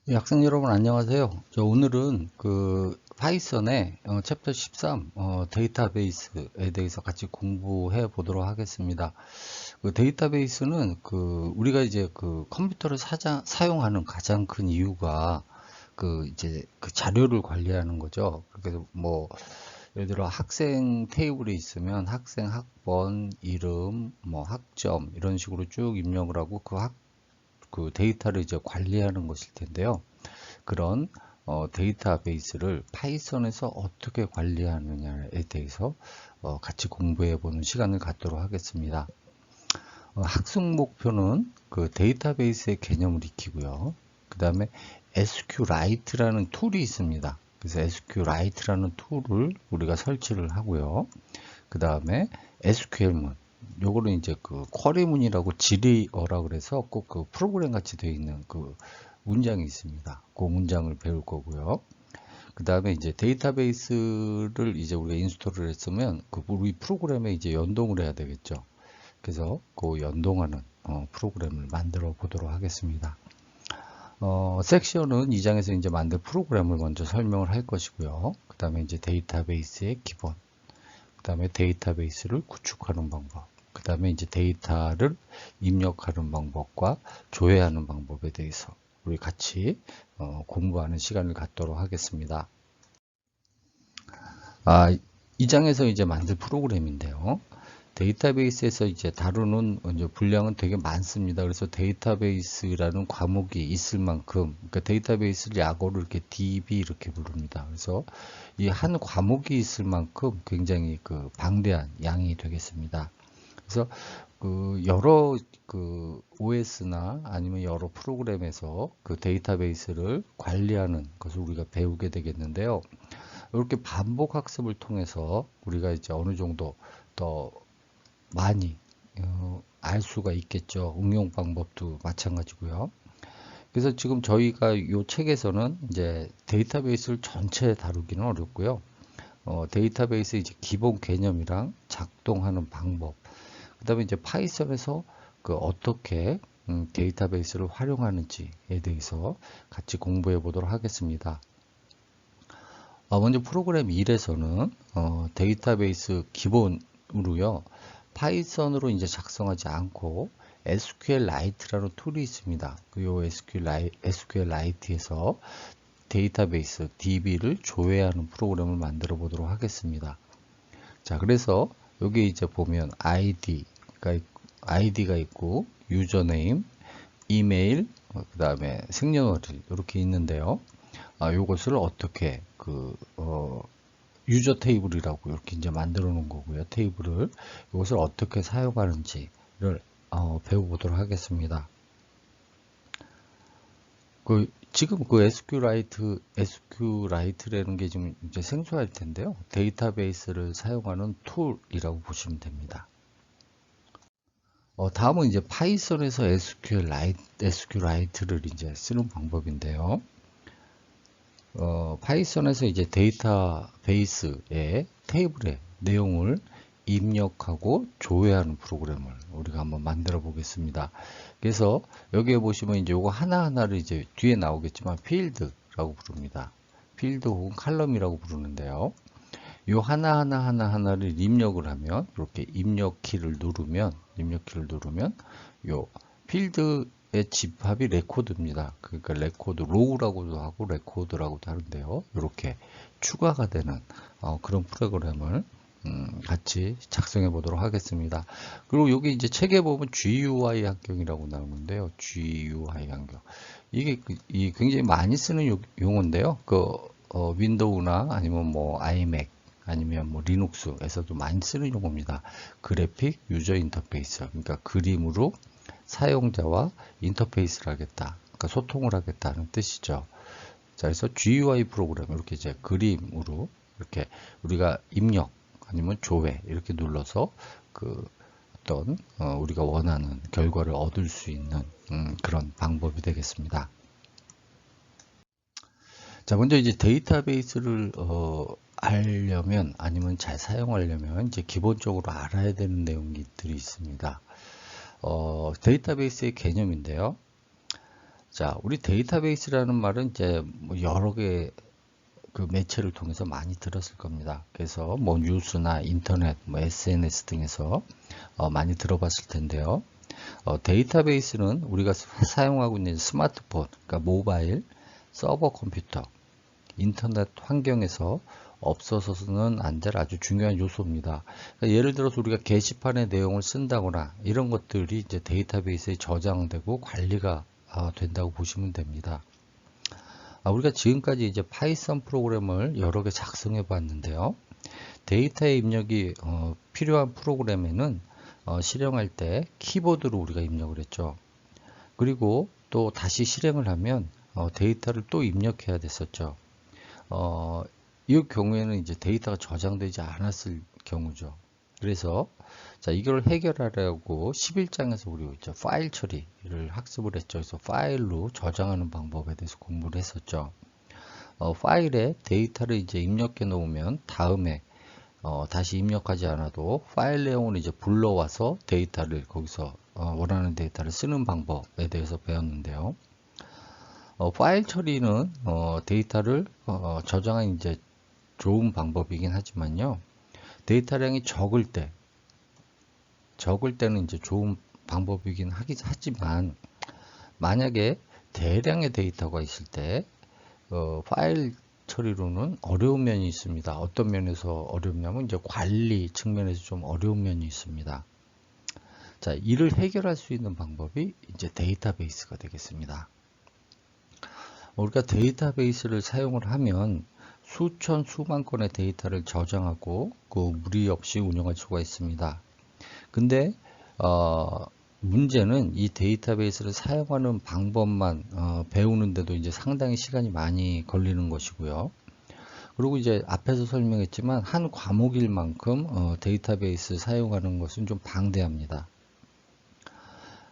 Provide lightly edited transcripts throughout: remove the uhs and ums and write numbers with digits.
예, 학생 여러분 안녕하세요. 오늘은 그 파이썬의 챕터 13 데이터베이스에 대해서 같이 공부해 보도록 하겠습니다. 그 데이터베이스는 그 우리가 이제 그 컴퓨터를 사용하는 가장 큰 이유가 그 이제 그 자료를 관리하는 거죠. 그래서 뭐 예를 들어 학생 테이블이 있으면 학생 학번, 이름, 뭐 학점 이런 식으로 쭉 입력을 하고 그 데이터를 이제 관리하는 것일 텐데요. 그런 데이터베이스를 파이썬에서 어떻게 관리하느냐에 대해서 같이 공부해 보는 시간을 갖도록 하겠습니다. 학습 목표는 그 데이터베이스의 개념을 익히고요. 그 다음에 SQLite라는 툴이 있습니다. 그래서 SQLite라는 툴을 우리가 설치를 하고요. 그 다음에 SQL문, 요거는 이제 그 쿼리문이라고 지리어라 그래서 꼭 그 프로그램 같이 되어 있는 그 문장이 있습니다. 그 문장을 배울 거고요. 그 다음에 이제 데이터베이스를 이제 우리가 인스톨을 했으면 그 우리 프로그램에 이제 연동을 해야 되겠죠. 그래서 그 연동하는 프로그램을 만들어 보도록 하겠습니다. 섹션은 이 장에서 이제 만든 프로그램을 먼저 설명을 할 것이고요. 그 다음에 이제 데이터베이스의 기본, 그 다음에 데이터베이스를 구축하는 방법, 그 다음에 이제 데이터를 입력하는 방법과 조회하는 방법에 대해서 우리 같이 공부하는 시간을 갖도록 하겠습니다. 이 장에서 이제 만들 프로그램인데요. 데이터베이스에서 이제 다루는 이제 분량은 되게 많습니다. 그래서 데이터베이스라는 과목이 있을 만큼, 그러니까 데이터베이스를 약어로 이렇게 DB 이렇게 부릅니다. 그래서 이 한 과목이 있을 만큼 굉장히 그 방대한 양이 되겠습니다. 그래서 그 여러 그 OS나 아니면 여러 프로그램에서 그 데이터베이스를 관리하는 것을 우리가 배우게 되겠는데요. 이렇게 반복 학습을 통해서 우리가 이제 어느 정도 더 많이 알 수가 있겠죠. 응용 방법도 마찬가지고요. 그래서 지금 저희가 이 책에서는 이제 데이터베이스를 전체 다루기는 어렵고요. 데이터베이스 이제 기본 개념이랑 작동하는 방법, 그다음에 이제 파이썬에서 그 어떻게 데이터베이스를 활용하는지에 대해서 같이 공부해 보도록 하겠습니다. 먼저 프로그램 1에서는 데이터베이스 기본으로요. 파이썬으로 이제 작성하지 않고 SQLite라는 툴이 있습니다. 그 SQLite에서 데이터베이스 DB를 조회하는 프로그램을 만들어 보도록 하겠습니다. 자, 그래서 여기 이제 보면 아이디가 있고 유저네임, 이메일, 그 다음에 생년월일 이렇게 있는데요. 요것을 어떻게 유저 테이블이라고 이렇게 이제 만들어 놓은 거고요. 테이블을 이것을 어떻게 사용하는지를 배워보도록 하겠습니다. 지금 그 SQLite라는 게 지금 이제 생소할 텐데요. 데이터베이스를 사용하는 툴이라고 보시면 됩니다. 다음은 이제 파이썬에서 SQLite를 이제 쓰는 방법인데요. 파이썬에서 이제 데이터베이스의 테이블의 내용을 입력하고 조회하는 프로그램을 우리가 한번 만들어 보겠습니다. 그래서 여기에 보시면 이제 요거 하나하나를 이제 뒤에 나오겠지만 필드라고 부릅니다. 필드 혹은 칼럼이라고 부르는데요. 요 하나하나를 입력을 하면 이렇게 입력키를 누르면 요 필드의 집합이 레코드입니다. 그러니까 레코드 로우라고도 하고 레코드라고도 하는데요. 이렇게 추가가 되는 그런 프로그램을 같이 작성해 보도록 하겠습니다. 그리고 여기 이제 책에 보면 GUI 환경이라고 나오는데요. GUI 환경. 이게 굉장히 많이 쓰는 용어인데요. 윈도우나 아니면 뭐 아이맥 아니면 뭐 리눅스에서도 많이 쓰는 용어입니다. 그래픽 유저 인터페이스. 그러니까 그림으로 사용자와 인터페이스를 하겠다. 그러니까 소통을 하겠다는 뜻이죠. 자, 그래서 GUI 프로그램 이렇게 이제 그림으로 이렇게 우리가 입력 아니면 조회 이렇게 눌러서 그 어떤 우리가 원하는 결과를 얻을 수 있는 그런 방법이 되겠습니다. 자, 먼저 이제 데이터베이스를 알려면 아니면 잘 사용하려면 이제 기본적으로 알아야 되는 내용들이 있습니다. 데이터베이스의 개념인데요. 자, 우리 데이터베이스라는 말은 이제 뭐 여러 개 그 매체를 통해서 많이 들었을 겁니다. 그래서 뭐 뉴스나 인터넷, 뭐 SNS 등에서 많이 들어봤을 텐데요. 데이터베이스는 우리가 사용하고 있는 스마트폰, 그러니까 모바일, 서버 컴퓨터, 인터넷 환경에서 없어서는 안 될 아주 중요한 요소입니다. 그러니까 예를 들어서 우리가 게시판의 내용을 쓴다거나 이런 것들이 이제 데이터베이스에 저장되고 관리가 된다고 보시면 됩니다. 우리가 지금까지 이제 파이썬 프로그램을 여러 개 작성해 봤는데요. 데이터의 입력이 필요한 프로그램에는 실행할 때 키보드로 우리가 입력을 했죠. 그리고 또 다시 실행을 하면 데이터를 또 입력해야 됐었죠. 이 경우에는 이제 데이터가 저장되지 않았을 경우죠. 그래서 자, 이걸 해결하려고 11장에서 우리 이제 파일 처리를 학습을 했죠. 그래서 파일로 저장하는 방법에 대해서 공부를 했었죠. 파일에 데이터를 이제 입력해 놓으면 다음에 다시 입력하지 않아도 파일 내용을 이제 불러와서 데이터를 거기서 원하는 데이터를 쓰는 방법에 대해서 배웠는데요. 파일 처리는 데이터를 저장한 이제 좋은 방법이긴 하지만요. 데이터량이 적을 때는 이제 좋은 방법이긴 하지만 만약에 대량의 데이터가 있을 때 파일 처리로는 어려운 면이 있습니다. 어떤 면에서 어렵냐면 이제 관리 측면에서 좀 어려운 면이 있습니다. 자, 이를 해결할 수 있는 방법이 이제 데이터베이스가 되겠습니다. 우리가 데이터베이스를 사용을 하면 수천 수만 건의 데이터를 저장하고 그 무리 없이 운영할 수가 있습니다. 근데 문제는 이 데이터베이스를 사용하는 방법만 배우는데도 이제 상당히 시간이 많이 걸리는 것이고요. 그리고 이제 앞에서 설명했지만 한 과목일 만큼 데이터베이스 사용하는 것은 좀 방대합니다.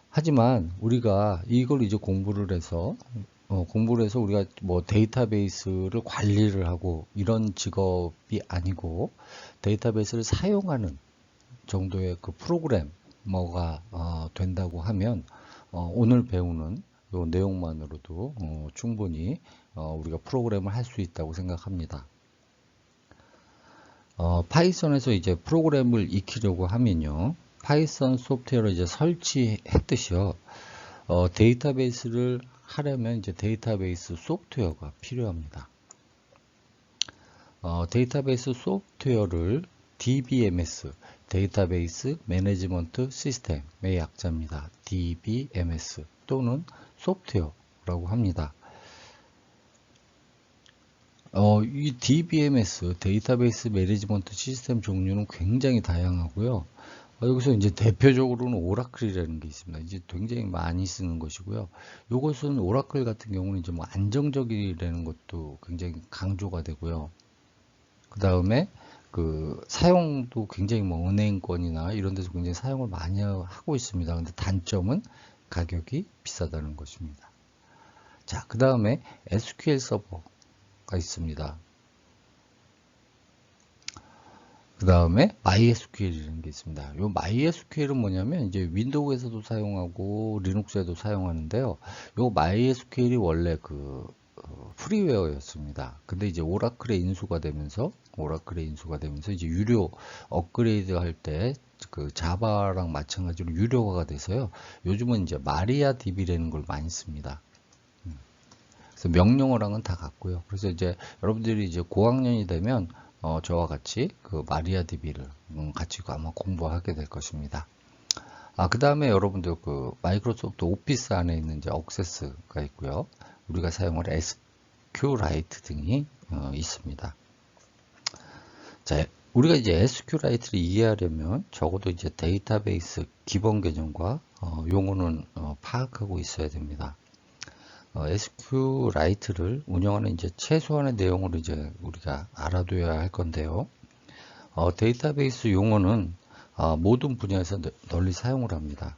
하지만 우리가 이걸 이제 공부를 해서 우리가 뭐 데이터베이스를 관리를 하고 이런 직업이 아니고 데이터베이스를 사용하는 정도의 그 프로그래머가 된다고 하면 오늘 배우는 요 내용만으로도 충분히 우리가 프로그램을 할 수 있다고 생각합니다. 파이썬에서 이제 프로그램을 익히려고 하면요, 파이썬 소프트웨어를 이제 설치했듯이요, 데이터베이스를 하려면 이제 데이터베이스 소프트웨어가 필요합니다. 데이터베이스 소프트웨어를 DBMS, 데이터베이스 매니지먼트 시스템의 약자입니다. DBMS 또는 소프트웨어라고 합니다. 이 DBMS, 데이터베이스 매니지먼트 시스템 종류는 굉장히 다양하고요. 여기서 이제 대표적으로는 오라클이라는 게 있습니다. 이제 굉장히 많이 쓰는 것이고요. 이것은 오라클 같은 경우는 이제 뭐 안정적이라는 것도 굉장히 강조가 되고요. 그 다음에 그 사용도 굉장히 뭐 은행권이나 이런 데서 굉장히 사용을 많이 하고 있습니다. 근데 단점은 가격이 비싸다는 것입니다. 자, 그 다음에 SQL 서버가 있습니다. 그 다음에 MySQL이라는 게 있습니다. 이 MySQL은 뭐냐면 이제 윈도우에서도 사용하고 리눅스에도 사용하는데요. 이 MySQL이 원래 그 프리웨어였습니다. 근데 이제 오라클에 인수가 되면서 이제 유료 업그레이드 할 때 그 자바랑 마찬가지로 유료화가 돼서요. 요즘은 이제 마리아DB라는 걸 많이 씁니다. 그래서 명령어랑은 다 같고요. 그래서 이제 여러분들이 이제 고학년이 되면 저와 같이 그 마리아DB를 같이 아마 공부하게 될 것입니다. 그 다음에 여러분들 그 마이크로소프트 오피스 안에 있는 이제 억세스가 있고요. 우리가 사용할 SQLite 등이 있습니다. 자, 우리가 이제 SQLite를 이해하려면 적어도 이제 데이터베이스 기본 개념과 용어는 파악하고 있어야 됩니다. SQLite를 운영하는 이제 최소한의 내용을 이제 우리가 알아둬야 할 건데요. 데이터베이스 용어는 모든 분야에서 널리 사용을 합니다.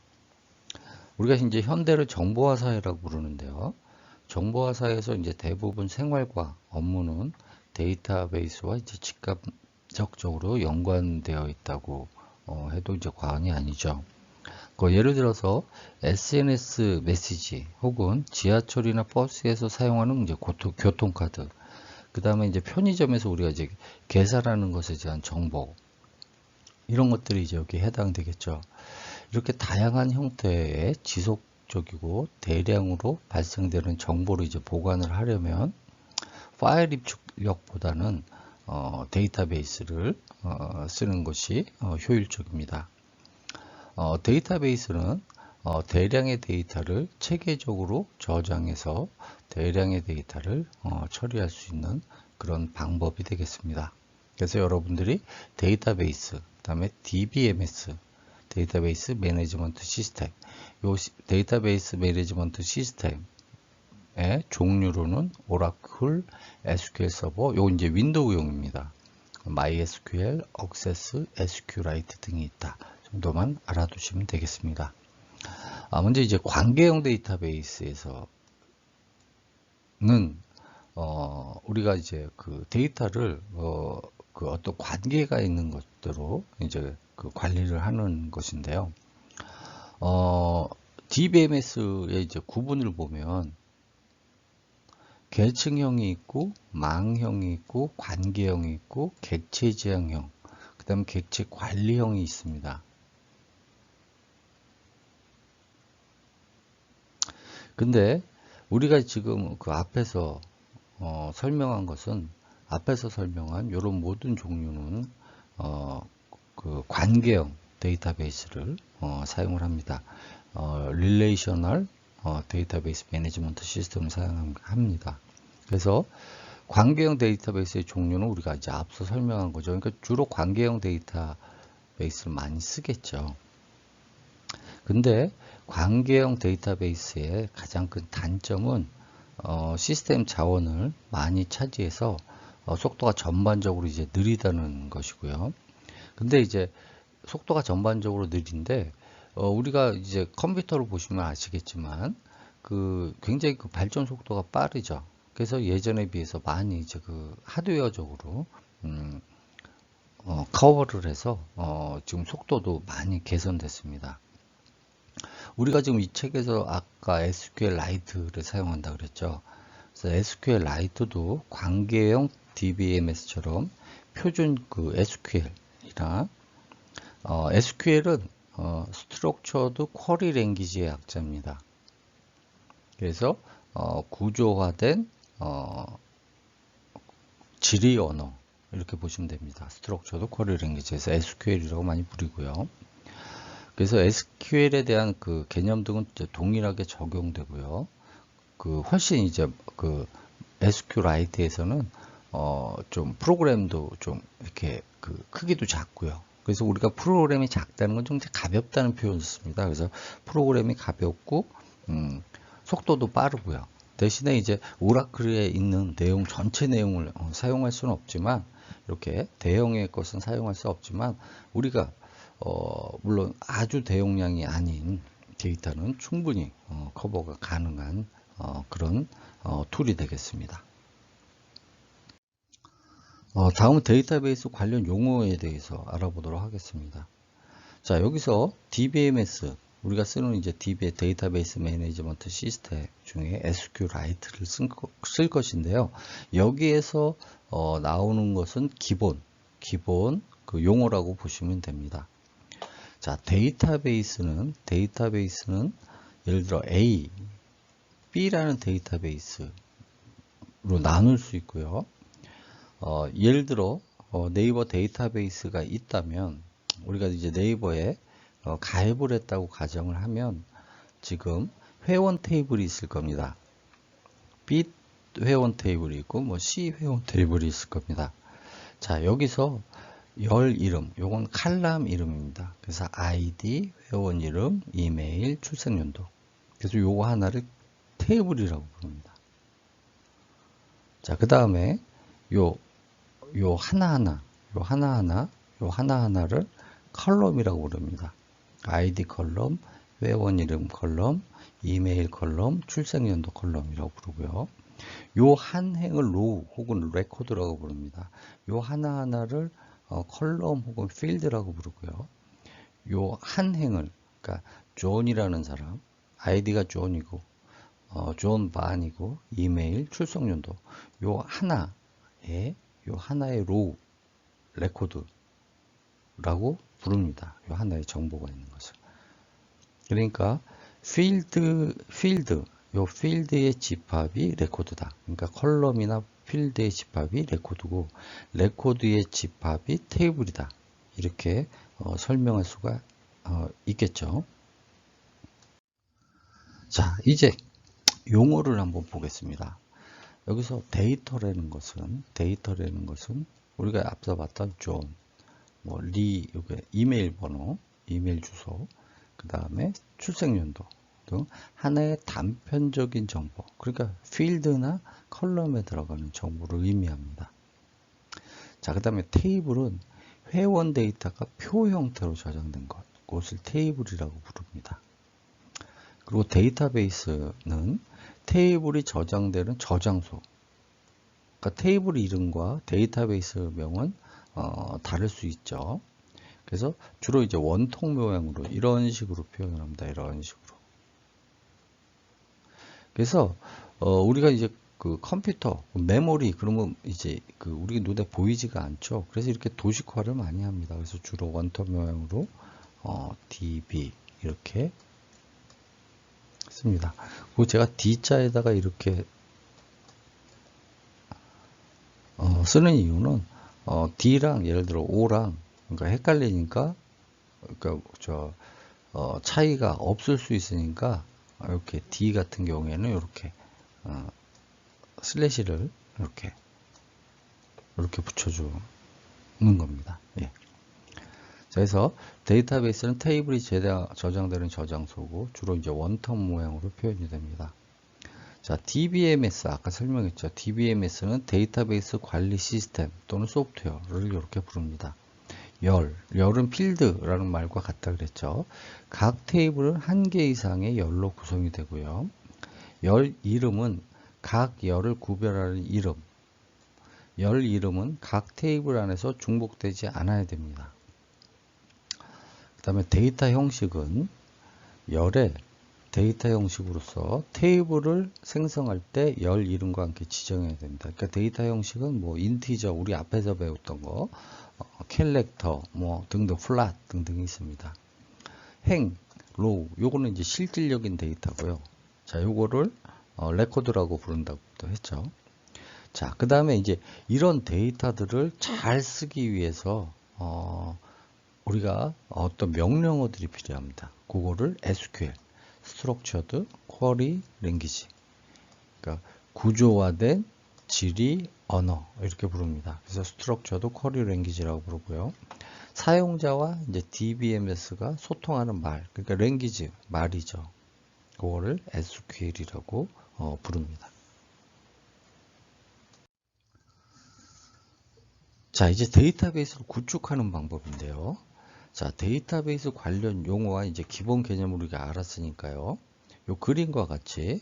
우리가 이제 현대를 정보화 사회라고 부르는데요. 정보화 사회에서 이제 대부분 생활과 업무는 데이터베이스와 이제 직접적으로 연관되어 있다고 해도 이제 과언이 아니죠. 예를 들어서 SNS 메시지 혹은 지하철이나 버스에서 사용하는 이제 교통카드, 그 다음에 이제 편의점에서 우리가 이제 계산하는 것에 대한 정보, 이런 것들이 이제 여기에 해당되겠죠. 이렇게 다양한 형태의 지속적이고 대량으로 발생되는 정보를 이제 보관을 하려면 파일 입력보다는 데이터베이스를 쓰는 것이 효율적입니다. 데이터베이스는 대량의 데이터를 체계적으로 저장해서 대량의 데이터를 처리할 수 있는 그런 방법이 되겠습니다. 그래서 여러분들이 데이터베이스, 그 다음에 DBMS, 데이터베이스 매니지먼트 시스템, 이 데이터베이스 매니지먼트 시스템의 종류로는 오라클, SQL 서버, 요 이제 윈도우용입니다. MySQL, 액세스, SQLite 등이 있다 정도만 알아두시면 되겠습니다. 먼저 이제 관계형 데이터베이스에서는 우리가 이제 그 데이터를 그 어떤 관계가 있는 것들로 이제 그 관리를 하는 것인데요. DBMS의 이제 구분을 보면 계층형이 있고 망형이 있고 관계형이 있고 객체 지향형, 그 다음에 객체 관리형이 있습니다. 근데 우리가 지금 그 앞에서 설명한 것은, 앞에서 설명한 이런 모든 종류는 그 관계형 데이터베이스를 사용을 합니다. 릴레이셔널 데이터베이스 매니지먼트 시스템을 사용합니다. 그래서 관계형 데이터베이스의 종류는 우리가 이제 앞서 설명한 거죠. 그러니까 주로 관계형 데이터베이스를 많이 쓰겠죠. 근데 관계형 데이터베이스의 가장 큰 단점은 시스템 자원을 많이 차지해서 속도가 전반적으로 이제 느리다는 것이고요. 근데 이제 속도가 전반적으로 느린데 우리가 이제 컴퓨터를 보시면 아시겠지만 그 굉장히 그 발전 속도가 빠르죠. 그래서 예전에 비해서 많이 이제 그 하드웨어적으로 커버를 해서 지금 속도도 많이 개선됐습니다. 우리가 지금 이 책에서 아까 SQLite를 사용한다 그랬죠. 그래서 SQLite도 관계형 DBMS처럼 표준 그 SQL이나 SQL은 Structured Query Language의 약자입니다. 그래서 구조화된 질의 언어, 이렇게 보시면 됩니다. Structured Query Language에서 SQL이라고 많이 부르고요. 그래서 SQL에 대한 그 개념 등은 동일하게 적용되고요. 그 훨씬 이제 그 SQLite에서는 좀 프로그램도 좀 이렇게 그 크기도 작고요. 그래서 우리가 프로그램이 작다는 건 좀 가볍다는 표현을 씁니다. 그래서 프로그램이 가볍고 속도도 빠르고요. 대신에 이제 오라클에 있는 내용 전체 내용을 사용할 수는 없지만, 이렇게 대형의 것은 사용할 수 없지만 우리가 물론 아주 대용량이 아닌 데이터는 충분히 커버가 가능한 그런 툴이 되겠습니다. 다음은 데이터베이스 관련 용어에 대해서 알아보도록 하겠습니다. 자, 여기서 DBMS, 우리가 쓰는 이제 데이터베이스 매니지먼트 시스템 중에 SQLite를 쓸 것인데요. 여기에서 나오는 것은 기본 그 용어라고 보시면 됩니다. 자, 데이터베이스는 예를 들어 A, B라는 데이터베이스로 나눌 수 있고요. 예를 들어 네이버 데이터베이스가 있다면, 우리가 이제 네이버에 가입을 했다고 가정을 하면 지금 회원 테이블이 있을 겁니다. B 회원 테이블이 있고 뭐 C 회원 테이블이 있을 겁니다. 자, 여기서 열 이름, 요건 칼럼 이름입니다. 그래서 아이디, 회원 이름, 이메일, 출생연도. 그래서 요거 하나를 테이블이라고 부릅니다. 자, 그 다음에 요 하나하나를 컬럼이라고 부릅니다. 아이디 컬럼, 회원 이름 컬럼, 이메일 컬럼, 출생연도 컬럼이라고 부르고요. 요 한 행을 로우 혹은 레코드라고 부릅니다. 요 하나하나를 컬럼 혹은 필드라고 부르고요. 요 한 행을 그러니까 존이라는 사람, 아이디가 존이고, 존 반이고, 이메일, 출석 연도, 요 하나의 로우 레코드라고 부릅니다. 요 하나의 정보가 있는 것을. 그러니까 요 필드의 집합이 레코드다. 그러니까 컬럼이나 필드의 집합이 레코드고, 레코드의 집합이 테이블이다. 이렇게 설명할 수가 있겠죠. 자, 이제 용어를 한번 보겠습니다. 여기서 데이터라는 것은 우리가 앞서 봤던 존, 요게 이메일 번호, 이메일 주소, 그 다음에 출생연도 등 하나의 단편적인 정보, 그러니까 필드나 컬럼에 들어가는 정보를 의미합니다. 자, 그 다음에 테이블은 회원 데이터가 표 형태로 저장된 것을 테이블이라고 부릅니다. 그리고 데이터베이스는 테이블이 저장되는 저장소, 그러니까 테이블 이름과 데이터베이스 명은 다를 수 있죠. 그래서 주로 이제 원통 모양으로 이런 식으로 표현을 합니다. 이런 식으로. 그래서 우리가 이제 그 컴퓨터 메모리 그러면 이제 그 우리 눈에 보이지가 않죠. 그래서 이렇게 도식화를 많이 합니다. 그래서 주로 원통 모양으로 DB 이렇게 씁니다. 그리고 제가 D자에다가 이렇게 쓰는 이유는 D랑 예를 들어 O랑 그러니까 헷갈리니까 그러니까 차이가 없을 수 있으니까 이렇게 D 같은 경우에는 이렇게 슬래시를 이렇게 붙여주는 겁니다. 예. 그래서 데이터베이스는 테이블이 저장되는 저장소고 주로 이제 원텀 모양으로 표현이 됩니다. 자, DBMS 아까 설명했죠. DBMS는 데이터베이스 관리 시스템 또는 소프트웨어를 이렇게 부릅니다. 열은 필드라는 말과 같다 그랬죠. 각 테이블은 한 개 이상의 열로 구성이 되고요. 열 이름은 각 열을 구별하는 이름. 열 이름은 각 테이블 안에서 중복되지 않아야 됩니다. 그 다음에 데이터 형식은 열의 데이터 형식으로서 테이블을 생성할 때 열 이름과 함께 지정해야 됩니다. 그러니까 데이터 형식은 뭐 인티저 우리 앞에서 배웠던 거, 캘렉터 뭐 등등 플랫 등등이 있습니다. 행, 로우 요거는 이제 실질적인 데이터고요. 자, 요거를 레코드라고 부른다고도 했죠. 자, 그 다음에 이제 이런 데이터들을 잘 쓰기 위해서 우리가 어떤 명령어들이 필요합니다. 그거를 SQL, Structured Query Language, 그러니까 구조화된 질의 언어 이렇게 부릅니다. 그래서 Structured Query Language라고 부르고요. 사용자와 이제 DBMS가 소통하는 말, 그러니까 랭귀지 말이죠. 그거를 SQL이라고 부릅니다. 자, 이제 데이터베이스를 구축하는 방법인데요. 자, 데이터베이스 관련 용어와 이제 기본 개념을 우리가 알았으니까요. 요 그림과 같이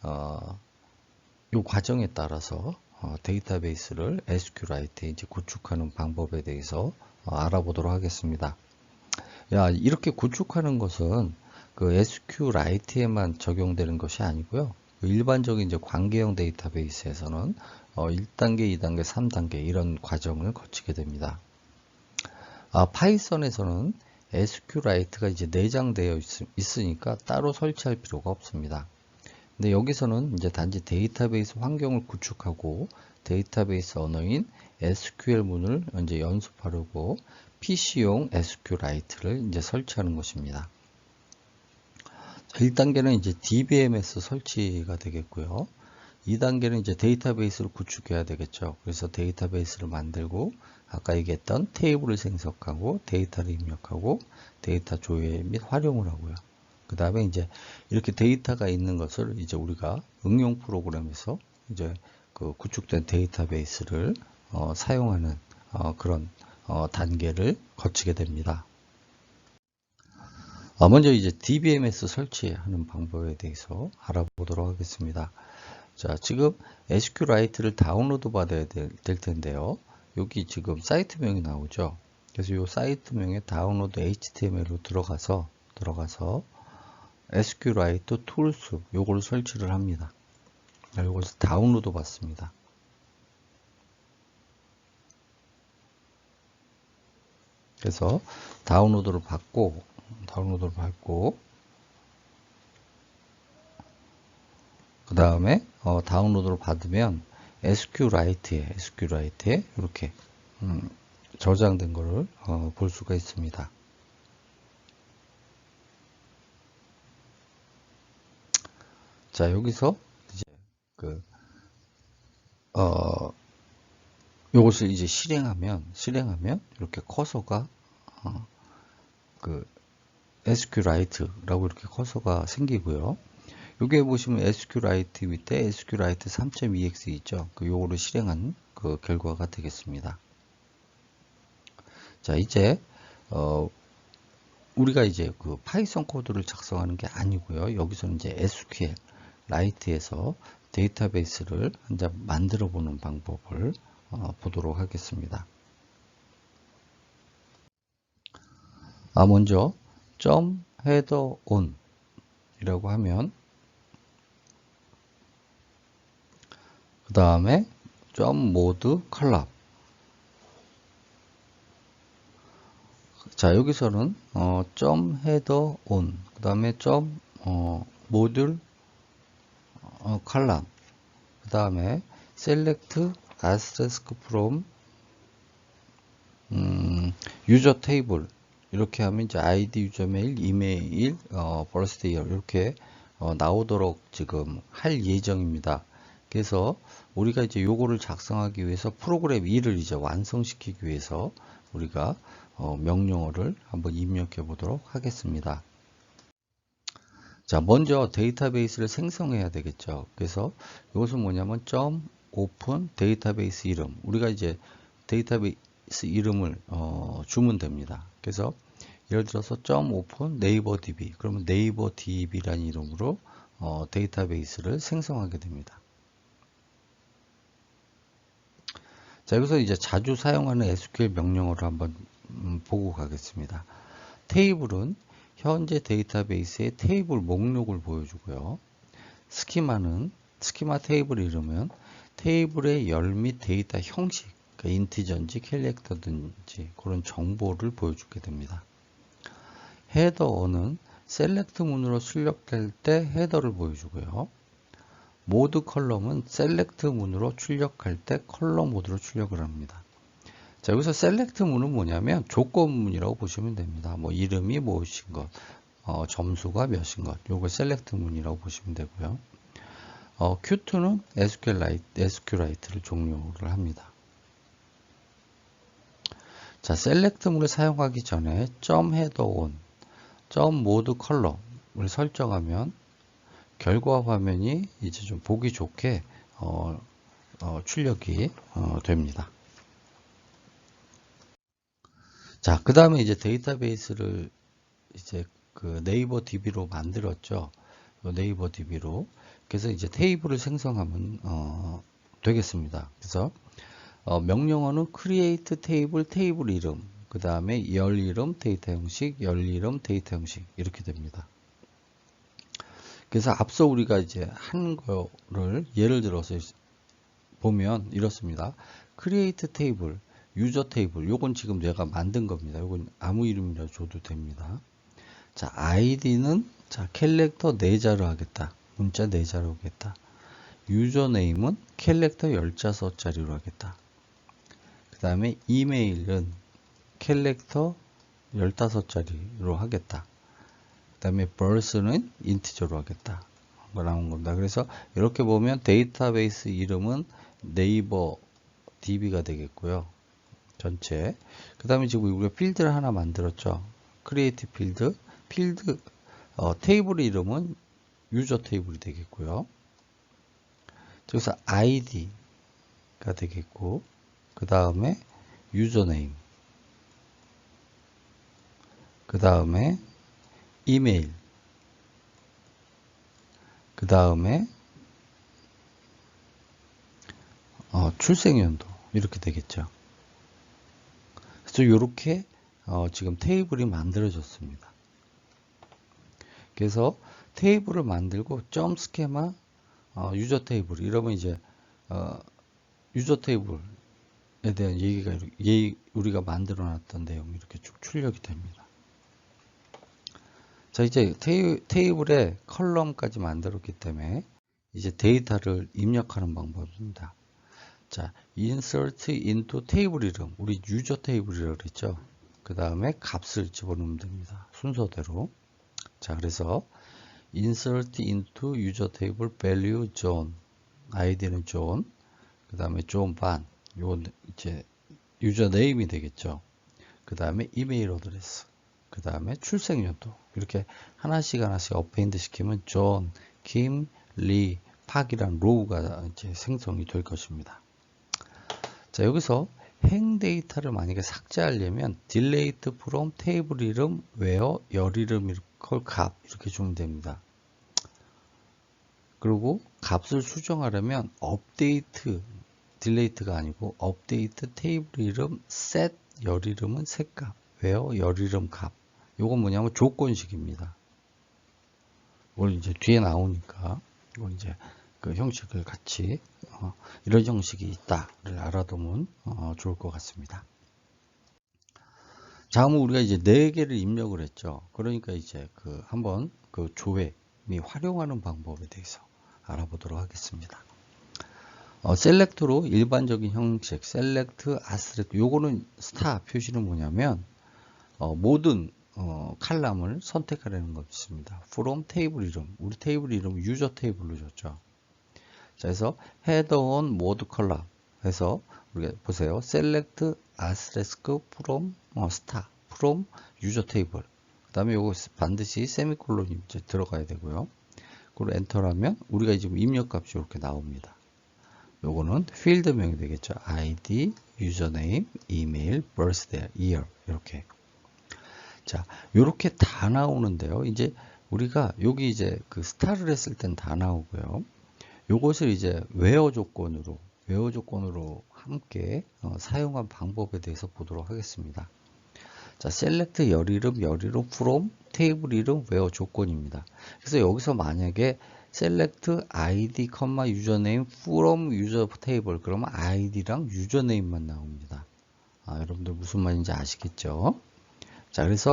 요 과정에 따라서 데이터베이스를 SQLite에 이제 구축하는 방법에 대해서 알아보도록 하겠습니다. 야, 이렇게 구축하는 것은 그 SQLite에만 적용되는 것이 아니고요. 일반적인 이제 관계형 데이터베이스에서는 1단계, 2단계, 3단계 이런 과정을 거치게 됩니다. 파이썬에서는 SQLite가 이제 내장되어 있으니까 따로 설치할 필요가 없습니다. 근데 여기서는 이제 단지 데이터베이스 환경을 구축하고 데이터베이스 언어인 SQL문을 이제 연습하려고 PC용 SQLite를 이제 설치하는 것입니다. 1단계는 이제 DBMS 설치가 되겠고요. 2단계는 이제 데이터베이스를 구축해야 되겠죠. 그래서 데이터베이스를 만들고 아까 얘기했던 테이블을 생성하고 데이터를 입력하고 데이터 조회 및 활용을 하고요. 그 다음에 이제 이렇게 데이터가 있는 것을 이제 우리가 응용 프로그램에서 이제 그 구축된 데이터베이스를 사용하는 그런 단계를 거치게 됩니다. 먼저 이제 DBMS 설치하는 방법에 대해서 알아보도록 하겠습니다. 자, 지금 SQLite를 다운로드 받아야 될 텐데요. 여기 지금 사이트명이 나오죠. 그래서 이 사이트명에 다운로드 HTML로 들어가서 들어가서 SQLite Tools 요걸 설치를 합니다. 요것을 다운로드 받습니다. 그래서 다운로드를 받고 그 다음에 다운로드를 받으면 SQLite에 이렇게 저장된 거를 볼 수가 있습니다. 자, 여기서 이제 요것을 이제 실행하면 이렇게 커서가 SQLite라고 이렇게 커서가 생기고요. 여기에 보시면 SQLite 밑에 SQLite 3.2x 있죠. 요거를 실행한 결과가 되겠습니다. 자, 이제 우리가 이제 파이썬 코드를 작성하는 게 아니고요. 여기서는 이제 SQLite에서 데이터베이스를 이제 만들어 보는 방법을 보도록 하겠습니다. 먼저 header on 이라고 하면 그 다음에 mode collab. 자, 여기서는 header on 그 다음에 module collab 그 다음에 select asterisk from user table 이렇게 하면 이제 ID, 유저 메일, 이메일, birthday 이렇게 나오도록 지금 할 예정입니다. 그래서 우리가 이제 요거를 작성하기 위해서 프로그램 2를 이제 완성시키기 위해서 우리가 명령어를 한번 입력해 보도록 하겠습니다. 자, 먼저 데이터베이스를 생성해야 되겠죠. 그래서 이것은 뭐냐면 open 데이터베이스 이름. 우리가 이제 데이터베이스 이름을 주면 됩니다. 그래서 예를 들어서 open 네이버 DB. 그러면 네이버 DB라는 이름으로 데이터베이스를 생성하게 됩니다. 자, 여기서 이제 자주 사용하는 SQL 명령어를 한번 보고 가겠습니다. 테이블은 현재 데이터베이스의 테이블 목록을 보여주고요. 스키마 테이블 이름은 테이블의 열 및 데이터 형식, 그러니까 인티저인지 캐릭터든지 그런 정보를 보여주게 됩니다. 헤더어는 셀렉트 문으로 출력될 때 헤더를 보여주고요. 모드 컬럼은 셀렉트 문으로 출력할 때 컬럼 모드로 출력을 합니다. 자, 여기서 셀렉트 문은 뭐냐면 조건문이라고 보시면 됩니다. 뭐 이름이 무엇인 것, 점수가 몇인 것, 요걸 셀렉트 문이라고 보시면 되고요. Q2는 SQLite를 종료를 합니다. 자, 셀렉트 문을 사용하기 전에 .header on, .mode column을 설정하면 결과 화면이 이제 좀 보기 좋게 출력이 됩니다. 자, 그 다음에 이제 데이터베이스를 이제 네이버 DB로 만들었죠. 네이버 DB로. 그래서 이제 테이블을 생성하면 되겠습니다. 그래서 명령어는 create table, 테이블 이름, 그 다음에 열 이름, 데이터 형식, 열 이름, 데이터 형식 이렇게 됩니다. 그래서 앞서 우리가 이제 한 거를 예를 들어서 보면 이렇습니다. create table, 유저 테이블, 요건 지금 내가 만든 겁니다. 요건 아무 이름이라 줘도 됩니다. 자, 아이디는 자, 캐릭터 4자로 하겠다. 문자 4자로 하겠다. 유저 네임은 캐릭터 15자리로 하겠다. 그 다음에 이메일은 캐릭터 15자리로 하겠다. 그 다음에 birth는 인티저로 하겠다. 거 나온 겁니다. 그래서 이렇게 보면 데이터베이스 이름은 네이버 DB가 되겠고요. 전체. 그 다음에 지금 우리가 필드를 하나 만들었죠. 크리에이트 필드. 테이블 이름은 유저 테이블이 되겠고요. 여기서 ID가 되겠고, 그 다음에 유저네임, 그 다음에 이메일, 그 다음에 출생연도 이렇게 되겠죠. 그래서 이렇게 지금 테이블이 만들어졌습니다. 그래서 테이블을 만들고 점 스케마 유저 테이블 이러면 이제 유저 테이블에 대한 얘기가 우리가 만들어 놨던 내용이 이렇게 쭉 출력이 됩니다. 자, 이제 테이블에 컬럼까지 만들었기 때문에 이제 데이터를 입력하는 방법입니다. 자, insert into 테이블 이름, 우리 유저 테이블이라고 그랬죠. 그 다음에 값을 집어넣으면 됩니다. 순서대로. 자, 그래서 insert into user table value John, 아이디는 John, 그 다음에 John 반, 요 이제 유저 네임이 되겠죠. 그 다음에 이메일 어드레스, 그 다음에 출생 연도 이렇게 하나씩 어페인드 시키면 존, 김, 리, 팍이란 로우가 이제 생성이 될 것입니다. 자, 여기서 행 데이터를 만약에 삭제하려면 delete from 테이블 이름, where, 열 이름, 값 이렇게 주면 됩니다. 그리고 값을 수정하려면 업데이트, delete가 아니고 업데이트 테이블 이름, set, 열 이름은 색값, where, 열 이름, 값. 요건 뭐냐면 조건식입니다. 이걸 이제 뒤에 나오니까 이걸 이제 그 형식을 같이 이런 형식이 있다를 알아두면 좋을 것 같습니다. 다음은 우리가 이제 4개를 입력을 했죠. 그러니까 이제 한번 그 조회 및 활용하는 방법에 대해서 알아보도록 하겠습니다. 셀렉트로 일반적인 형식, 셀렉트, 아스렉트, 요거는 스타 표시는 뭐냐면 모든 칼럼을 선택하려는 것입니다. from 테이블 이름, 우리 테이블 이름 유저 테이블로 줬죠. 자, 그래서 header on mode column 해서 우리가 보세요. select asterisk from star from user table. 그 다음에 요거 반드시 세미콜론이 이제 들어가야 되고요. 그리고 엔터하면 우리가 지금 입력 값이 이렇게 나옵니다. 요거는 필드명이 되겠죠. id, username, email, birthday, year 이렇게. 자, 요렇게 다 나오는데요. 이제 우리가 여기 이제 그 스타를 했을 땐 다 나오고요. 요것을 이제 웨어 조건으로 함께 사용한 방법에 대해서 보도록 하겠습니다. 자, select 열 이름 from 테이블 이름 웨어 조건입니다. 그래서 여기서 만약에 select id, username from user table 그러면 id랑 username만 나옵니다. 여러분들 무슨 말인지 아시겠죠? 자, 그래서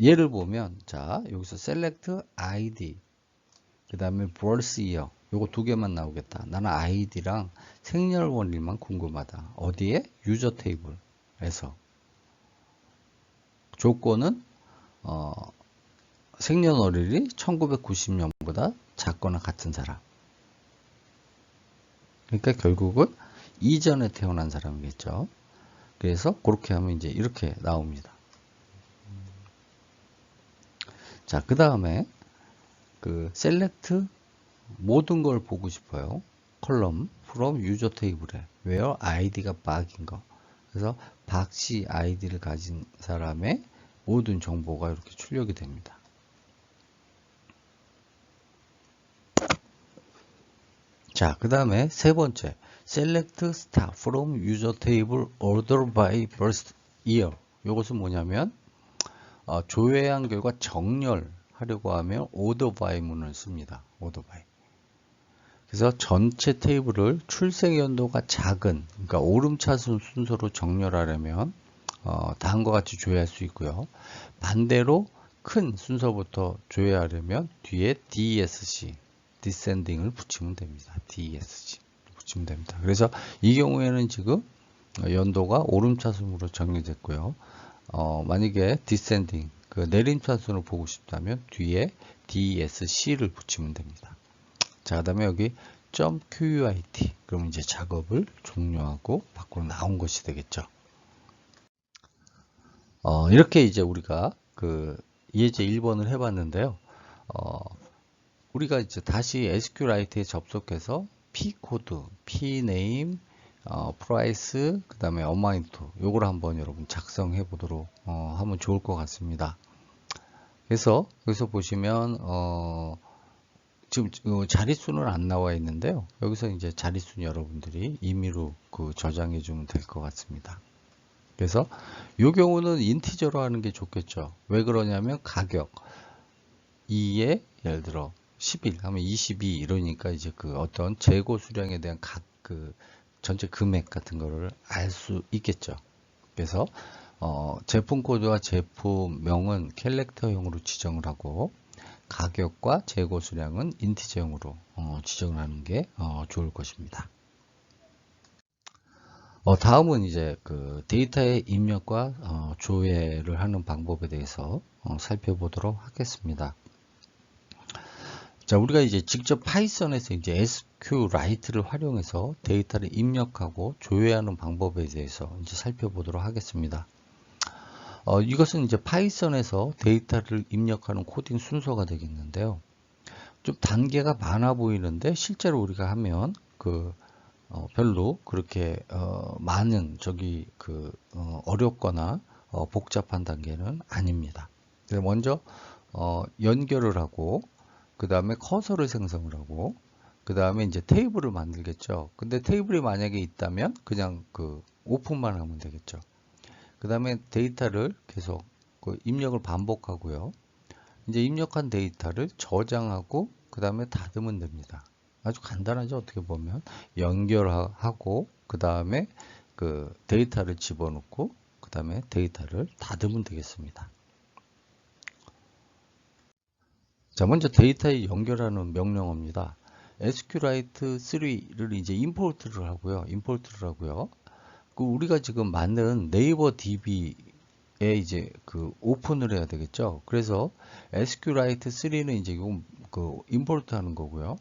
예를 보면 자, 여기서 select id 그 다음에 birth year 요거 2개만 나오겠다. 나는 id랑 생년월일만 궁금하다. 어디에? 유저 테이블에서. 조건은 생년월일이 1990년보다 작거나 같은 사람. 그러니까 결국은 이전에 태어난 사람이겠죠. 그래서 그렇게 하면 이제 이렇게 나옵니다. 자, 그 다음에 셀렉트 모든 걸 보고 싶어요. 컬럼 from user 테이블에 where id가 박인 거. 그래서 박씨 아이디를 가진 사람의 모든 정보가 이렇게 출력이 됩니다. 자, 그 다음에 세 번째 select star from user table order by birth year. 이것은 뭐냐면 조회한 결과 정렬하려고 하면 order by 문을 씁니다. order by. 그래서 전체 테이블을 출생 연도가 작은, 그러니까 오름차순 순서로 정렬하려면 다음과 같이 조회할 수 있고요. 반대로 큰 순서부터 조회하려면 뒤에 DESC, descending을 붙이면 됩니다. DESC 붙이면 됩니다. 그래서 이 경우에는 지금 연도가 오름차순으로 정렬됐고요. 만약에 descending, 내림차순으로 보고 싶다면 뒤에 DESC를 붙이면 됩니다. 자, 그 다음에 여기 .qit 그럼 이제 작업을 종료하고 밖으로 나온 것이 되겠죠. 이렇게 이제 우리가 예제 1번을 해봤는데요. 우리가 이제 다시 SQLite에 접속해서 P 코드, P 네임, 프라이스, 그 다음에 어마운트 요걸 한번 여러분 작성해 보도록 하면 좋을 것 같습니다. 그래서 여기서 보시면 지금 자릿수는 안 나와 있는데요. 여기서 이제 자릿수는 여러분들이 임의로 저장해 주면 될 것 같습니다. 그래서 이 경우는 인티저로 하는 게 좋겠죠. 왜 그러냐면 가격. 2에 예를 들어 11 하면 22 이러니까 이제 그 어떤 재고 수량에 대한 각 그 전체 금액 같은 거를 알 수 있겠죠. 그래서 제품 코드와 제품명은 캘렉터형으로 지정을 하고 가격과 재고 수량은 인티저형으로 지정을 하는 게 좋을 것입니다. 다음은 이제 그 데이터의 입력과 조회를 하는 방법에 대해서 살펴보도록 하겠습니다. 자, 우리가 이제 직접 파이썬에서 이제 SQLite를 활용해서 데이터를 입력하고 조회하는 방법에 대해서 이제 살펴보도록 하겠습니다. 이것은 이제 파이썬에서 데이터를 입력하는 코딩 순서가 되겠는데요. 좀 단계가 많아 보이는데 실제로 우리가 하면 별로 그렇게 많은 어렵거나 복잡한 단계는 아닙니다. 그래서 먼저 연결을 하고 그 다음에 커서를 생성을 하고 그 다음에 이제 테이블을 만들겠죠. 근데 테이블이 만약에 있다면 그냥 오픈만 하면 되겠죠. 그 다음에 데이터를 계속 입력을 반복하고요. 이제 입력한 데이터를 저장하고 그 다음에 닫으면 됩니다. 아주 간단하죠. 어떻게 보면 연결하고 그 다음에 데이터를 집어넣고 그 다음에 데이터를 닫으면 되겠습니다. 자, 먼저 데이터에 연결하는 명령어입니다. SQLite 3를 이제 임포트를 하고요. 우리가 지금 만든 네이버 DB에 이제 오픈을 해야 되겠죠. 그래서 SQLite 3는 이제 임포트 하는 거고요.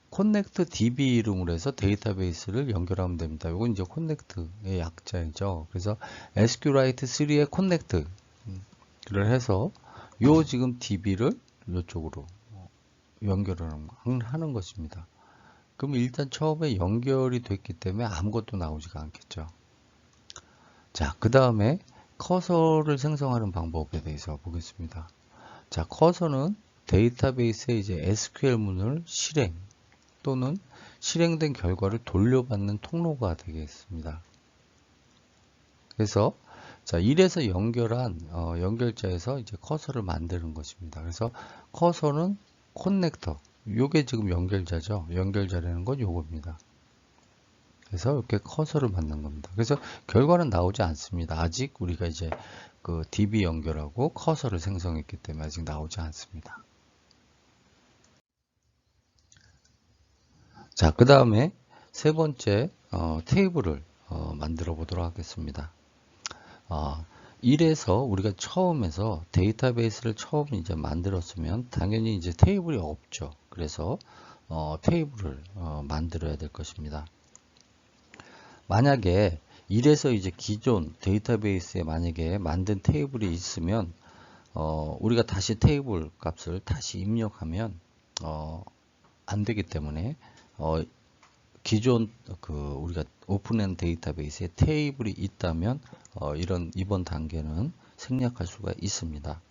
커넥트 DB 이름으로 해서 데이터베이스를 연결하면 됩니다. 이건 이제 커넥트의 약자이죠. 그래서 SQLite 3에 커넥트를 해서 요 지금 DB를 이쪽으로 연결을 하는 것입니다. 그럼 일단 처음에 연결이 됐기 때문에 아무것도 나오지가 않겠죠. 자, 그 다음에 커서를 생성하는 방법에 대해서 보겠습니다. 자, 커서는 데이터베이스에 이제 SQL문을 실행 또는 실행된 결과를 돌려받는 통로가 되겠습니다. 그래서 자, 이래서 연결한 연결자에서 이제 커서를 만드는 것입니다. 그래서 커서는 커넥터, 요게 지금 연결자죠. 연결자라는 건 요겁니다. 그래서 이렇게 커서를 만든 겁니다. 그래서 결과는 나오지 않습니다. 아직 우리가 이제 DB 연결하고 커서를 생성했기 때문에 아직 나오지 않습니다. 자, 그 다음에 세 번째 테이블을 만들어 보도록 하겠습니다. 이래서 우리가 처음에서 데이터베이스를 처음 이제 만들었으면 당연히 이제 테이블이 없죠. 그래서 테이블을 만들어야 될 것입니다. 만약에 이래서 이제 기존 데이터베이스에 만약에 만든 테이블이 있으면 우리가 다시 테이블 값을 다시 입력하면 안 되기 때문에 기존 우리가 오픈한 데이터베이스에 테이블이 있다면 이번 단계는 생략할 수가 있습니다.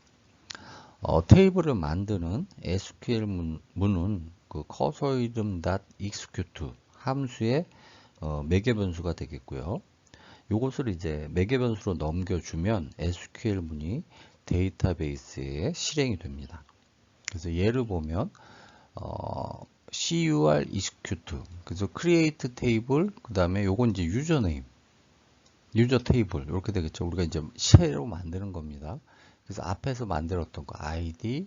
테이블을 만드는 SQL 문은 커서 이름 .execute 함수의 매개 변수가 되겠고요. 이것을 이제 매개 변수로 넘겨주면 SQL 문이 데이터베이스에 실행이 됩니다. 그래서 예를 보면 CUR execute 그래서 create table 그 다음에 요건 이제 유저네임 유저 테이블 이렇게 되겠죠. 우리가 이제 새로 만드는 겁니다. 그래서 앞에서 만들었던 거 ID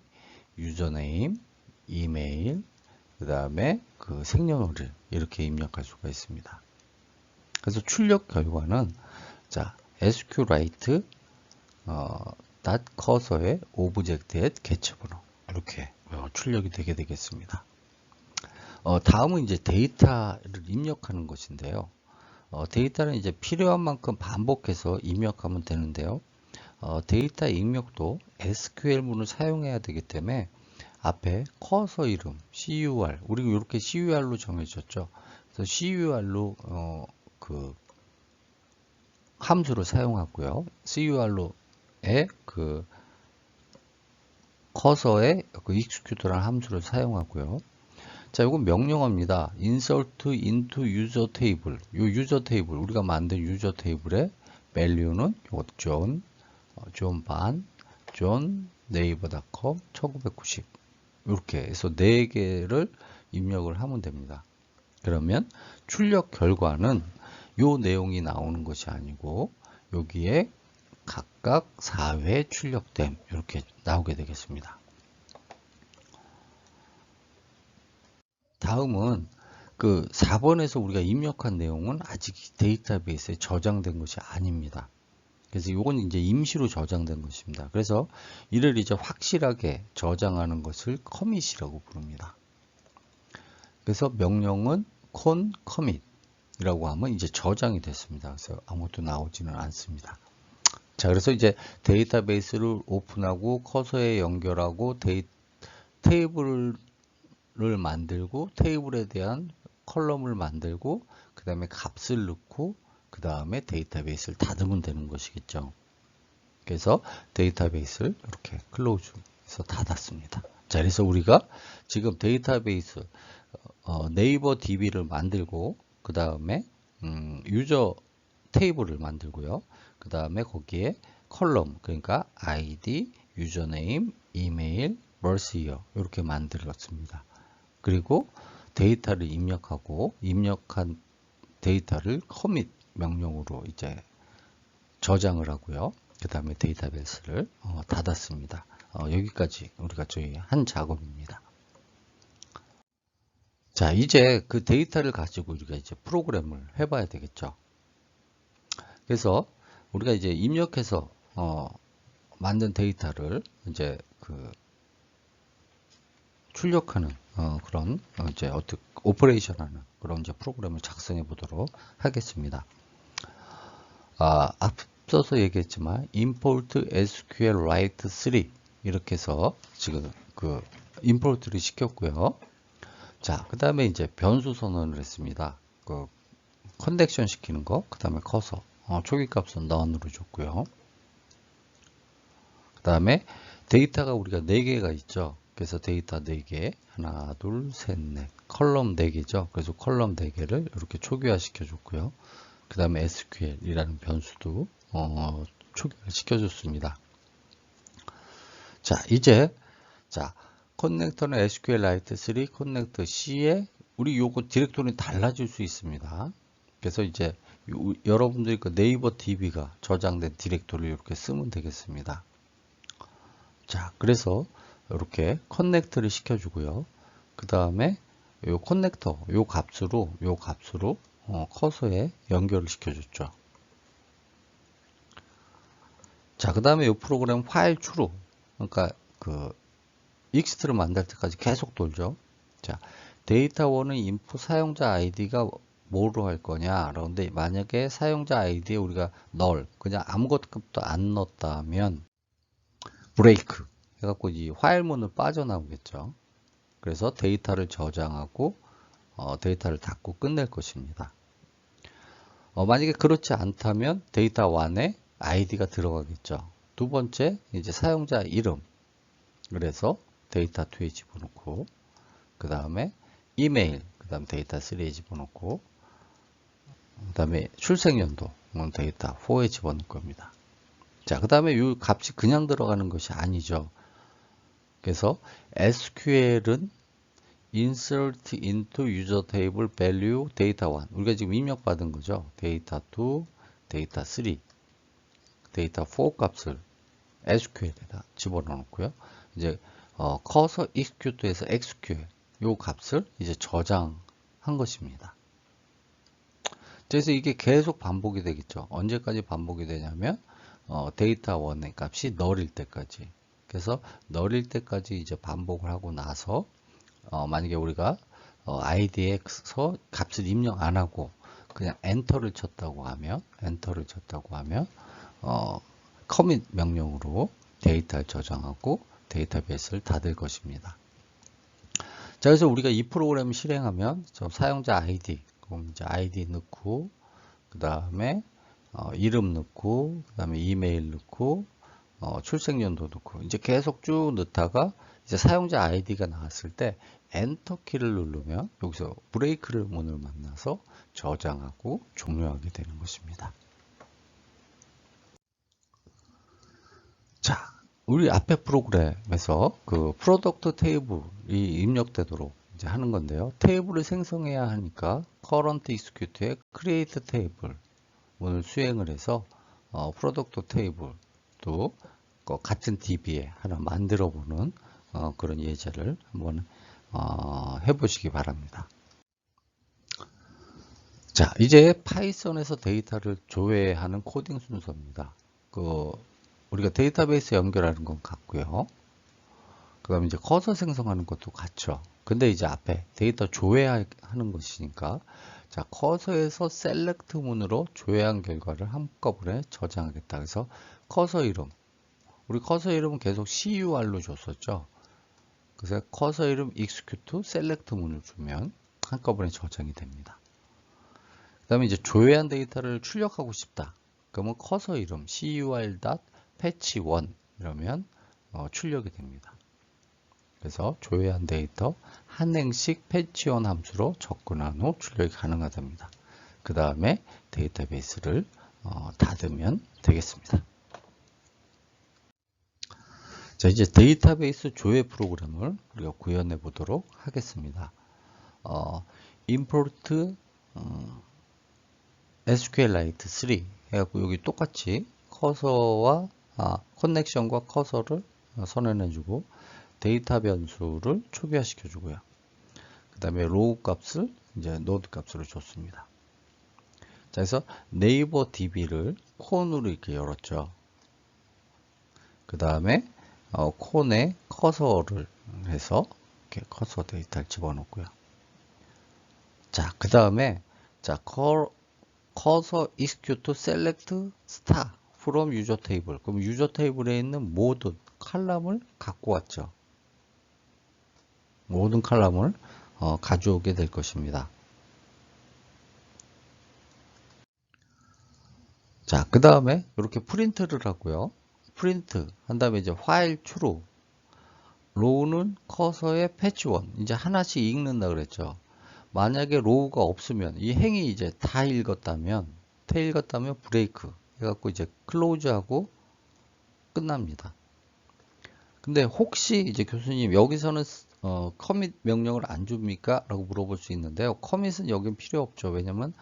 유저네임 이메일 그 다음에 생년월일 이렇게 입력할 수가 있습니다. 그래서 출력 결과는 자 SQLite .cursor의 object의 개체번호 이렇게 출력이 되게 되겠습니다. 다음은 이제 데이터를 입력하는 것인데요. 데이터는 이제 필요한 만큼 반복해서 입력하면 되는데요. 데이터 입력도 SQL문을 사용해야 되기 때문에 앞에 커서 이름 CUR 우리가 이렇게 CUR로 정해졌죠. 그래서 CUR로 함수를 사용하고요. CUR로의 커서의 execute라는 함수를 사용하고요. 자, 이건 명령어입니다. insert into user table. 이 user table, 우리가 만든 user table의 value는 요것 존 반, 존 네이버닷컴 1990 이렇게 해서 4개를 입력을 하면 됩니다. 그러면 출력 결과는 요 내용이 나오는 것이 아니고 여기에 각각 4회 출력됨 이렇게 나오게 되겠습니다. 다음은 그 4번에서 우리가 입력한 내용은 아직 데이터베이스에 저장된 것이 아닙니다. 그래서 이건 이제 임시로 저장된 것입니다. 그래서 이를 이제 확실하게 저장하는 것을 커밋이라고 부릅니다. 그래서 명령은 con commit이라고 하면 이제 저장이 됐습니다. 그래서 아무것도 나오지는 않습니다. 자, 그래서 이제 데이터베이스를 오픈하고 커서에 연결하고 테이블을 만들고 테이블에 대한 컬럼을 만들고 그 다음에 값을 넣고 그 다음에 데이터베이스를 닫으면 되는 것이겠죠. 그래서 데이터베이스를 이렇게 클로즈해서 닫았습니다. 자, 그래서 우리가 지금 데이터베이스 네이버 DB를 만들고 그 다음에 유저 테이블을 만들고요. 그 다음에 거기에 컬럼 그러니까 ID, 유저네임, 이메일, birth year 이렇게 만들었습니다. 그리고 데이터를 입력하고 입력한 데이터를 commit 명령으로 이제 저장을 하고요. 그 다음에 데이터베이스를 닫았습니다. 여기까지 우리가 저희 한 작업입니다. 자, 이제 그 데이터를 가지고 우리가 이제 프로그램을 해봐야 되겠죠. 그래서 우리가 이제 입력해서 만든 데이터를 이제 그 출력하는 그런 이제 어떻게 오퍼레이션하는 그런 이제 프로그램을 작성해 보도록 하겠습니다. 앞서서 얘기했지만 import SQLite 3 이렇게 해서 지금 그 임포트를 시켰고요. 자, 그 다음에 이제 변수 선언을 했습니다. 그 커넥션 시키는 거, 그 다음에 커서 초기 값은 none으로 줬고요. 그 다음에 데이터가 우리가 4개가 있죠. 그래서 데이터 4개, 하나, 둘, 셋, 넷, 컬럼 4개죠. 그래서 컬럼 4개를 이렇게 초기화 시켜줬고요. 그 다음에 SQL이라는 변수도 초기화를 시켜줬습니다. 자, 이제 자 커넥터는 SQLite 3, 커넥터 C에 우리 요거 디렉토리는 달라질 수 있습니다. 그래서 이제 여러분들이 그 네이버 DB가 저장된 디렉토리를 이렇게 쓰면 되겠습니다. 자, 그래서 이렇게 커넥트를 시켜주고요. 그 다음에 요 커넥터 요 값으로 커서에 연결을 시켜줬죠. 자, 그 다음에 이 프로그램 파일 추로 그러니까 그 익스트를 만들 때까지 계속 돌죠. 자, 데이터 1은 인풋 사용자 아이디가 뭐로 할 거냐? 그런데 만약에 사용자 아이디에 우리가 null 그냥 아무것도 안 넣었다면 브레이크 해갖고 이 파일문을 빠져나오겠죠. 그래서 데이터를 저장하고 데이터를 닫고 끝낼 것입니다. 만약에 그렇지 않다면 데이터 1에 아이디가 들어가겠죠. 두 번째 이제 사용자 이름 그래서 데이터 2에 집어넣고 그 다음에 이메일 그 다음 데이터 3에 집어넣고 그 다음에 출생연도 데이터 4에 집어넣을 겁니다. 자, 그 다음에 이 값이 그냥 들어가는 것이 아니죠. 그래서 SQL은 insert into user table value data 1 우리가 지금 입력받은 거죠. 데이터 2, 데이터 3, 데이터 4 값을 SQL에다 집어넣고요. 이제 커서 execute에서 SQL 요 값을 이제 저장한 것입니다. 그래서 이게 계속 반복이 되겠죠. 언제까지 반복이 되냐면 데이터 1의 값이 null일 때까지. 그래서 null일 때까지 이제 반복을 하고 나서 만약에 우리가 id에서 값을 입력 안 하고 그냥 엔터를 쳤다고 하면 commit 명령으로 데이터를 저장하고 데이터베이스를 닫을 것입니다. 자, 그래서 우리가 이 프로그램을 실행하면 사용자 ID 그럼 이제 ID 넣고 그 다음에 이름 넣고 그 다음에 이메일 넣고 출생연도 넣고 이제 계속 쭉 넣다가 이제 사용자 아이디가 나왔을 때 엔터 키를 누르면 여기서 브레이크를 문을 만나서 저장하고 종료하게 되는 것입니다. 자, 우리 앞에 프로그램에서 그 프로덕트 테이블이 입력되도록 이제 하는 건데요. 테이블을 생성해야 하니까 current execute의 create table 오늘 수행을 해서 프로덕트 테이블도 같은 DB에 하나 만들어 보는 그런 예제를 한번 해보시기 바랍니다. 자, 이제 파이썬에서 데이터를 조회하는 코딩 순서입니다. 우리가 데이터베이스 연결하는 건 같고요. 그 다음에 이제 커서 생성하는 것도 같죠. 근데 이제 앞에 데이터 조회하는 것이니까, 자, 커서에서 셀렉트 문으로 조회한 결과를 한꺼번에 저장하겠다. 그래서 커서 이름, 우리 커서 이름은 계속 CUR로 줬었죠. 그래서 커서 이름 execute 셀렉트 문을 주면 한꺼번에 저장이 됩니다. 그 다음에 이제 조회한 데이터를 출력하고 싶다. 그러면 커서 이름 cur.patch1 이러면 출력이 됩니다. 그래서 조회한 데이터 한 행씩 patch1 함수로 접근한 후 출력이 가능하답니다. 그 다음에 데이터베이스를 닫으면 되겠습니다. 자, 이제 데이터베이스 조회 프로그램을 우리가 구현해 보도록 하겠습니다. import SQLite 3 해갖고 여기 똑같이 커서와 커넥션과 커서를 선언해주고 데이터 변수를 초기화시켜 주고요. 그 다음에 로우 값을 이제 노드 값으로 줬습니다. 자, 그래서 네이버 DB를 콘으로 이렇게 열었죠. 그 다음에 콘에 커서를 해서 이렇게 커서 데이터를 집어넣고요. 자, 그 다음에 자, 커서 execute select star from user table. 그럼 유저 테이블에 있는 모든 칼럼을 갖고 왔죠. 모든 칼럼을 가져오게 될 것입니다. 자, 그 다음에 이렇게 프린트를 하고요. 프린트 한 다음에 이제 while true 로우는 커서의 패치1 이제 하나씩 읽는다 그랬죠. 만약에 로우가 없으면 이 행이 이제 다 읽었다면 브레이크 해갖고 이제 클로즈하고 끝납니다. 근데 혹시 이제 교수님 여기서는 커밋 명령을 안 줍니까? 라고 물어볼 수 있는데요. 커밋은 여긴 필요 없죠. 왜냐면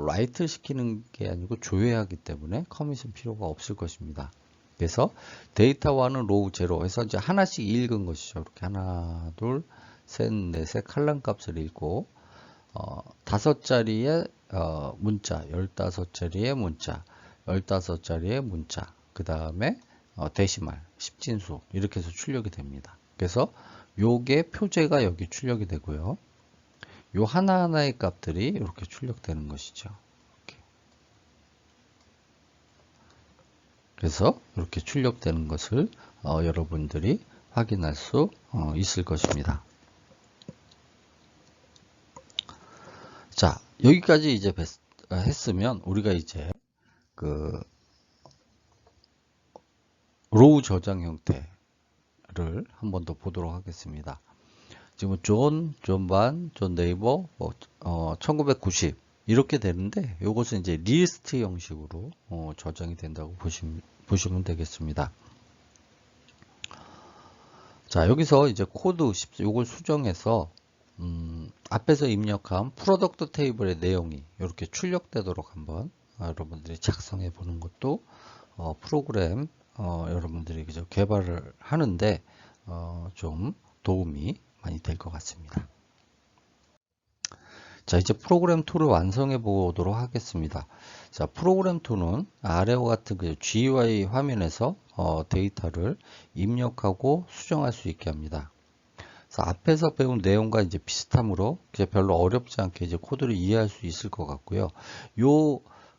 라이트 시키는 게 아니고 조회하기 때문에 커밋은 필요가 없을 것입니다. 그래서 데이터1은 로우 제로 해서 이제 하나씩 읽은 것이죠. 이렇게 하나, 둘, 셋, 넷의 칼럼 값을 읽고 5자리의 문자, 15자리의 문자, 15자리의 문자, 그 다음에 데시말, 십진수 이렇게 해서 출력이 됩니다. 그래서 요게 표제가 여기 출력이 되고요. 요 하나하나의 값들이 이렇게 출력되는 것이죠. 이렇게. 그래서 이렇게 출력되는 것을 여러분들이 확인할 수 있을 것입니다. 자, 여기까지 이제 했으면 우리가 이제 그 로우 저장 형태를 한 번 더 보도록 하겠습니다. 지금 존 반, 존 네이버 1990 이렇게 되는데 이것은 이제 리스트 형식으로 저장이 된다고 보시면 되겠습니다. 자, 여기서 이제 코드 이걸 수정해서 앞에서 입력한 프로덕트 테이블의 내용이 이렇게 출력되도록 한번 여러분들이 작성해 보는 것도 프로그램 여러분들이 그저 개발을 하는데 좀 도움이 많이 될 것 같습니다. 자, 이제 프로그램 2를 완성해 보도록 하겠습니다. 자, 프로그램 2는 아래와 같은 그 GUI 화면에서 데이터를 입력하고 수정할 수 있게 합니다. 그래서 앞에서 배운 내용과 이제 비슷하므로 이제 별로 어렵지 않게 이제 코드를 이해할 수 있을 것 같고요.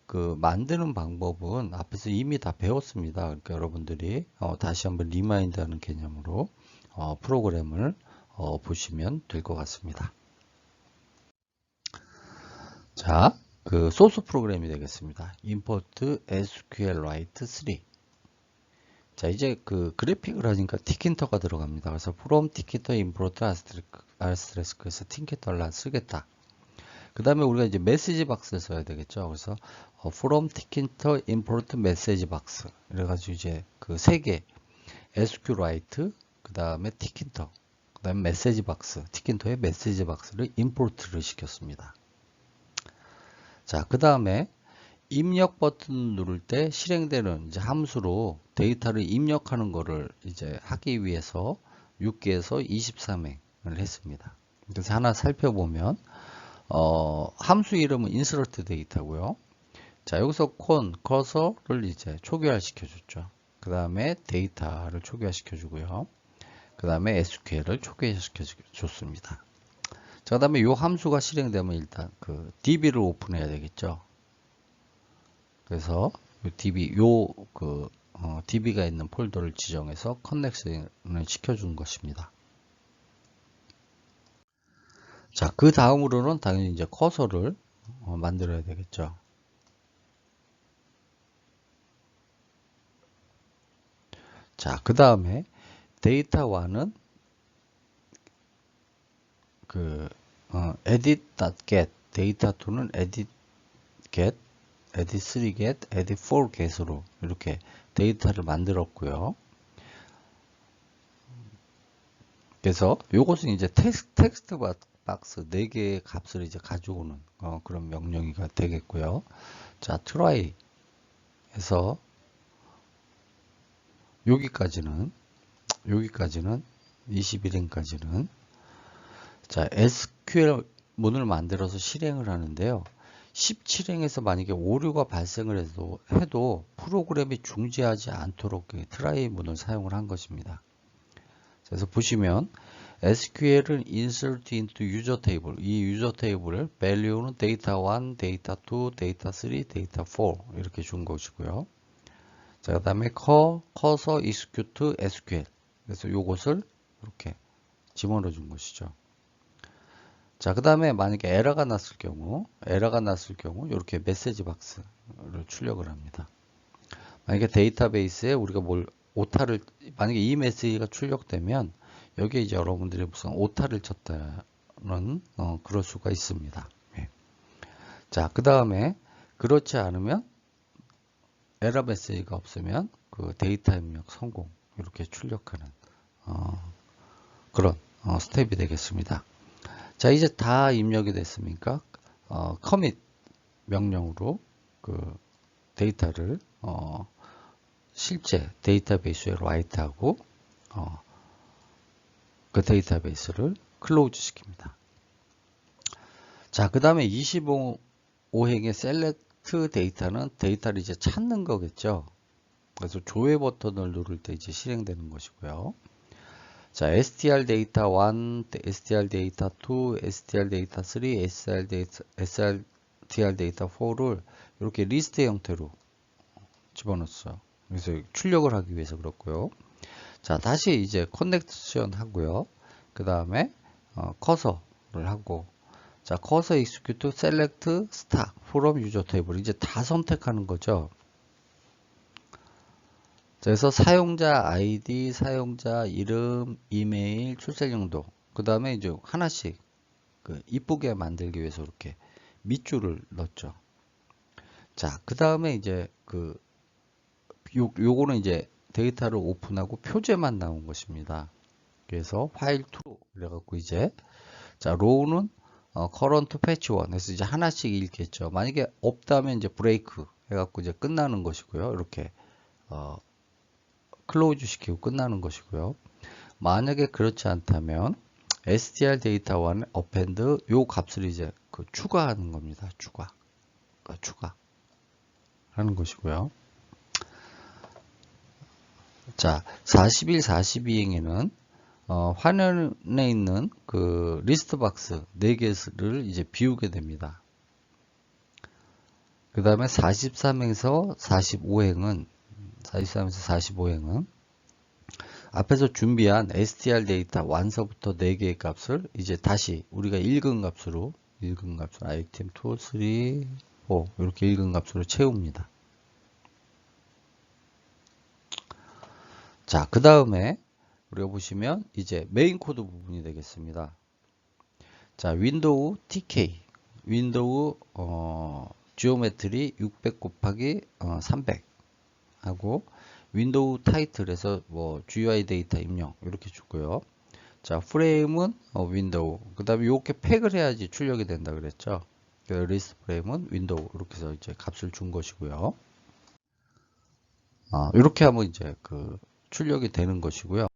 그 만드는 방법은 앞에서 이미 다 배웠습니다. 그러니까 여러분들이 다시 한번 리마인드 하는 개념으로 프로그램을 보시면 될 것 같습니다. 자, 그 소스 프로그램이 되겠습니다. import SQLite 3. 자, 이제 그 그래픽을 하니까 티킨터가 들어갑니다. 그래서 from 티킨터 import asterisk에서 티킨터를 쓰겠다. 그 다음에 우리가 이제 메시지 박스를 써야 되겠죠. 그래서 from 티킨터 import 메시지 박스. 이래가지고 이제 그 세 개 SQLite, 그 다음에 티킨터, 그 다음에 메시지 박스, 티킨터의 메시지 박스를 임포트를 시켰습니다. 자, 그 다음에 입력 버튼 누를 때 실행되는 이제 함수로 데이터를 입력하는 거를 이제 하기 위해서 6개에서 23행을 했습니다. 그래서 하나 살펴보면 함수 이름은 insert 데이터고요. 자, 여기서 커서를 이제 초기화 시켜줬죠. 그 다음에 데이터를 초기화 시켜주고요. 그 다음에 SQL을 초기화 시켜줬습니다. 자, 그 다음에 이 함수가 실행되면 일단 그 DB를 오픈해야 되겠죠. 그래서 DB가 있는 폴더를 지정해서 커넥션을 시켜준 것입니다. 자, 그 다음으로는 당연히 이제 커서를 만들어야 되겠죠. 자, 그 다음에 데이터1은 edit.get, 데이터2는 edit.get, edit3get, edit4get으로 이렇게 데이터를 만들었고요. 그래서 요것은 이제 텍스트 박스 4개의 값을 이제 가져오는 그런 명령이가 되겠고요. 자, try 해서 여기까지는 21행까지는 자, SQL 문을 만들어서 실행을 하는데요. 17행에서 만약에 오류가 발생을 해도 프로그램이 중지하지 않도록 try 문을 사용을 한 것입니다. 그래서 보시면 SQL은 insert into user table, 이 user 테이블을 value는 data1, data2, data3, data4 이렇게 준 것이고요. 자, 그 다음에 커서 execute SQL, 그래서 요것을 이렇게 집어넣어 준 것이죠. 자, 그 다음에 만약에 에러가 났을 경우 이렇게 메시지 박스를 출력을 합니다. 만약에 데이터베이스에 우리가 만약에 이 메시지가 출력되면 여기에 이제 여러분들이 무슨 오타를 쳤다는 그럴 수가 있습니다. 네. 자, 그 다음에 그렇지 않으면 에러 메시지가 없으면 그 데이터 입력 성공 이렇게 출력하는 그런 스텝이 되겠습니다. 자, 이제 다 입력이 됐습니까? 커밋 명령으로 그 데이터를 실제 데이터베이스에 라이트하고 그 데이터베이스를 클로즈 시킵니다. 자, 그 다음에 25행의 셀렉트 데이터는 데이터를 이제 찾는 거겠죠. 그래서 조회 버튼을 누를 때 이제 실행되는 것이고요. 자, str 데이터 1, str 데이터 2, str 데이터 3, str 데이터 4를 이렇게 리스트 형태로 집어넣었어요. 그래서 출력을 하기 위해서 그렇고요. 자, 다시 이제 커넥션 하고요. 그 다음에 커서를 하고, 자, 커서 execute select start from user table 이제 다 선택하는 거죠. 그래서 사용자 아이디, 사용자 이름, 이메일, 출생연도, 그 다음에 이제 하나씩 이쁘게 만들기 위해서 이렇게 밑줄을 넣었죠. 자, 그 다음에 이제 요거는 이제 데이터를 오픈하고 표제만 나온 것입니다. 그래서 파일 2 그래갖고 이제 자, row는 current patch 1 그래서 이제 하나씩 읽겠죠. 만약에 없다면 이제 break 해갖고 이제 끝나는 것이고요. 이렇게 클로즈 시키고 끝나는 것이고요. 만약에 그렇지 않다면 str 데이터 1 append 요 값을 이제 추가하는 겁니다. 추가 하는 것이고요. 자, 41, 42행에는 화면에 있는 그 리스트 박스 4개를 이제 비우게 됩니다. 그 다음에 43행에서 45행은 앞에서 준비한 str 데이터 완서부터 4개의 값을 이제 다시 우리가 읽은 값으로 item 2, 3, 4 이렇게 읽은 값으로 채웁니다. 자, 그 다음에 우리가 보시면 이제 메인 코드 부분이 되겠습니다. 자, 윈도우 TK, 윈도우 지오메트리 600 곱하기 300 하고 윈도우 타이틀에서 뭐 GUI 데이터 입력 이렇게 주고요. 자, 프레임은 윈도우. 그 다음에 이렇게 팩을 해야지 출력이 된다 그랬죠. 그 리스트 프레임은 윈도우 이렇게 해서 이제 값을 준 것이고요. 이렇게 하면 이제 그 출력이 되는 것이고요.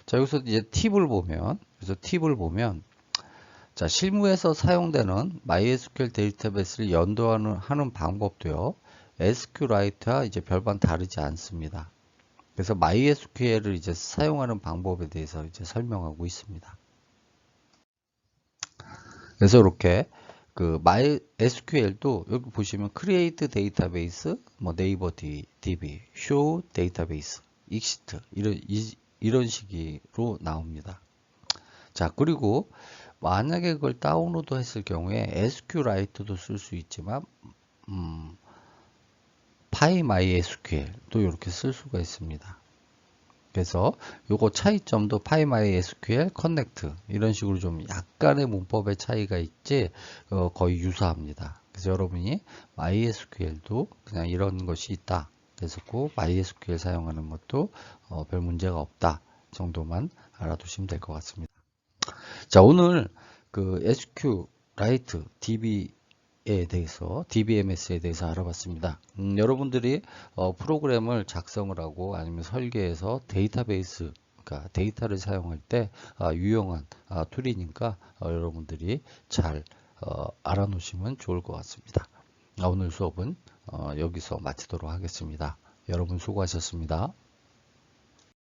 자, 여기서 이제 팁을 보면, 자, 실무에서 사용되는 MySQL 데이터베이스를 연도하는 방법도요, SQLite와 이제 별반 다르지 않습니다. 그래서 MySQL을 이제 사용하는 방법에 대해서 이제 설명하고 있습니다. 그래서 이렇게 그 MySQL도 여기 보시면 create database, 뭐 네이버 DB, show database, exit 이런 식으로 나옵니다. 자, 그리고 만약에 그걸 다운로드 했을 경우에 SQLite도 쓸 수 있지만 PyMySQL도 이렇게 쓸 수가 있습니다. 그래서 요거 차이점도 PyMySQL, Connect 이런 식으로 좀 약간의 문법의 차이가 있지 거의 유사합니다. 그래서 여러분이 MySQL도 그냥 이런 것이 있다. 그래서 꼭 MySQL 사용하는 것도 별 문제가 없다 정도만 알아두시면 될 것 같습니다. 자, 오늘 그 SQLite DB에 대해서, DBMS에 대해서 알아봤습니다. 여러분들이 프로그램을 작성을 하고 아니면 설계해서 데이터베이스, 그러니까 데이터를 사용할 때 유용한 툴이니까 여러분들이 잘 알아놓으시면 좋을 것 같습니다. 오늘 수업은 여기서 마치도록 하겠습니다. 여러분 수고하셨습니다.